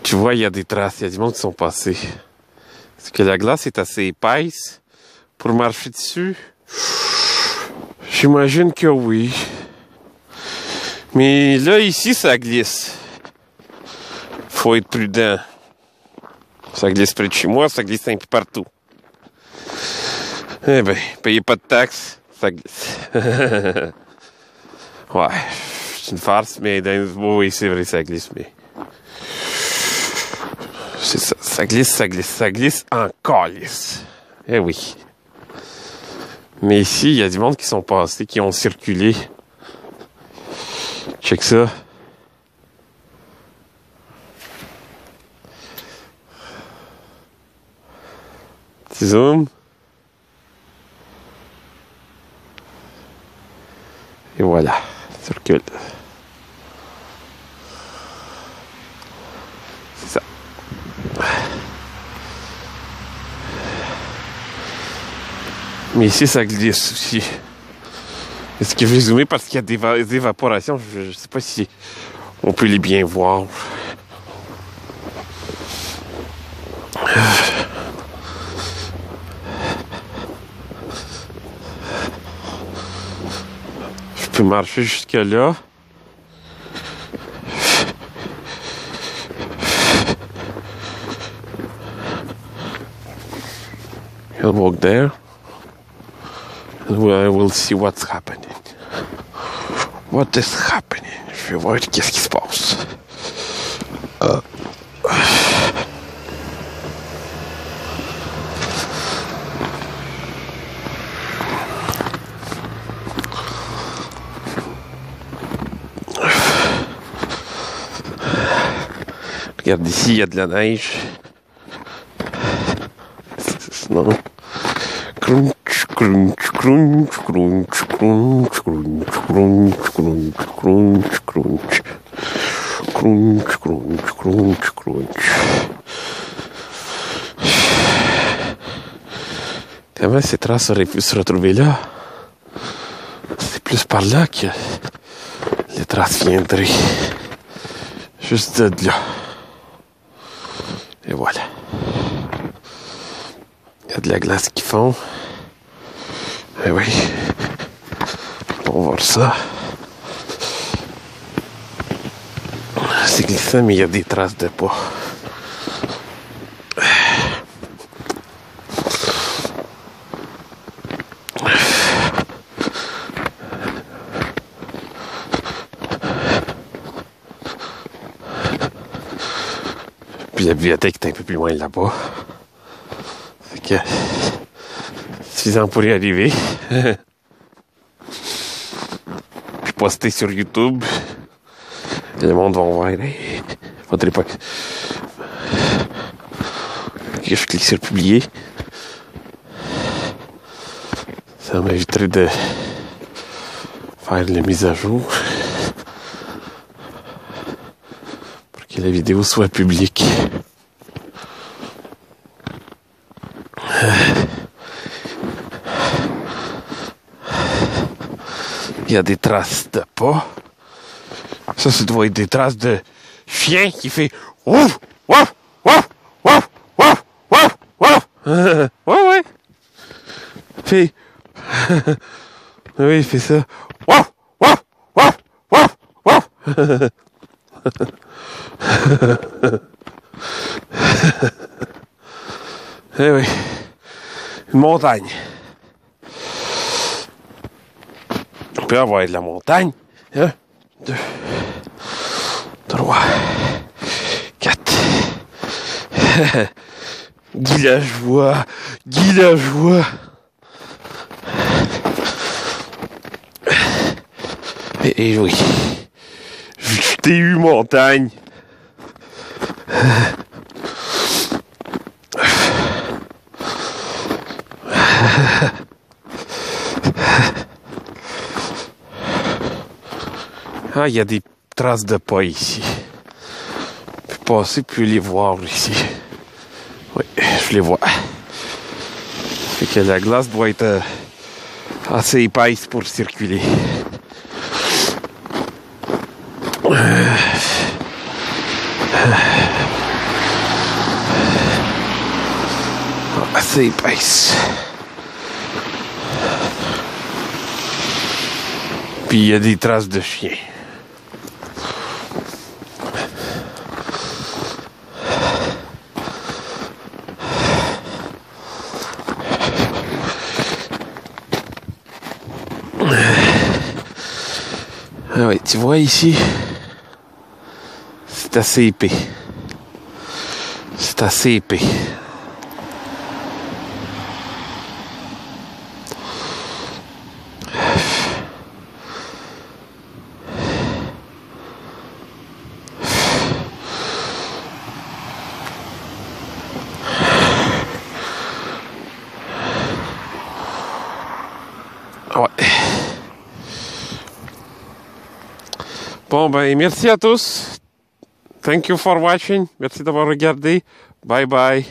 Tu vois, il y a des traces, il y a du monde qui sont passés. Est-ce que la glace est assez épaisse pour marcher dessus? J'imagine que oui. Mais là, ici, ça glisse. Faut être prudent. Ça glisse près de chez moi, ça glisse un peu partout. Eh ben, payez pas de taxes, ça glisse. Ouais, c'est une farce, mais oui, c'est vrai, ça glisse, mais... C'est ça, ça glisse en calice. Eh oui. Mais ici, il y a du monde qui sont passés, qui ont circulé. Check ça. Petit zoom. Et voilà, circule. C'est ça. Mais ici, ça glisse aussi. Est-ce que je vais zoomer parce qu'il y a des évaporations? Je sais pas si on peut les bien voir. Je peux marcher jusque là. I'll walk there. And we'll see what's happening. What is happening? Je vais voir qu'est-ce qui se passe. Regarde ici, il y a de la neige. Sinon... Crunch, crunch, crunch, crunch, crunch, crunch, crunch, crunch, crunch, crunch. Crunch, crunch, crunch, crunch. Comment ces traces auraient pu se retrouver là? C'est plus par là que les traces viendraient. Juste de là. Et voilà. Il y a de la glace qui fond. Eh oui. On va voir ça. C'est glissant, mais il y a des traces de pas. Puis la bibliothèque est un peu plus loin là-bas. Fait que... suffisant pour y arriver. Puis poster sur YouTube. Le monde va voir. Hey, faudrait pas que je clique sur publier. Ça m'éviterait de faire la mise à jour. Pour que la vidéo soit publique. Il y a des traces de pas. Ça doit être des traces de chien qui fait ouf, ouf, ouf, ouf, ouf, ouf, ouf. Ouais. Fait. Oui, il fait ça. Ouf, ouf, ouf, ouf, ouf. Eh oui. Une montagne. On peut avoir de la montagne. 1, 2, 3, 4. Guy Lajoie. Et oui. Je t'ai eu montagne. Ah, il y a des traces de pas ici. Je peux passer, puis les voir ici. Oui, je les vois. Fait que la glace doit être assez épaisse pour circuler. assez épaisse. Puis il y a des traces de chien. Ah oui, tu vois ici, c'est assez épais. C'est assez épais. Ouais. Bon, ben, merci à tous. Thank you for watching. Merci d'avoir regardé. Bye bye.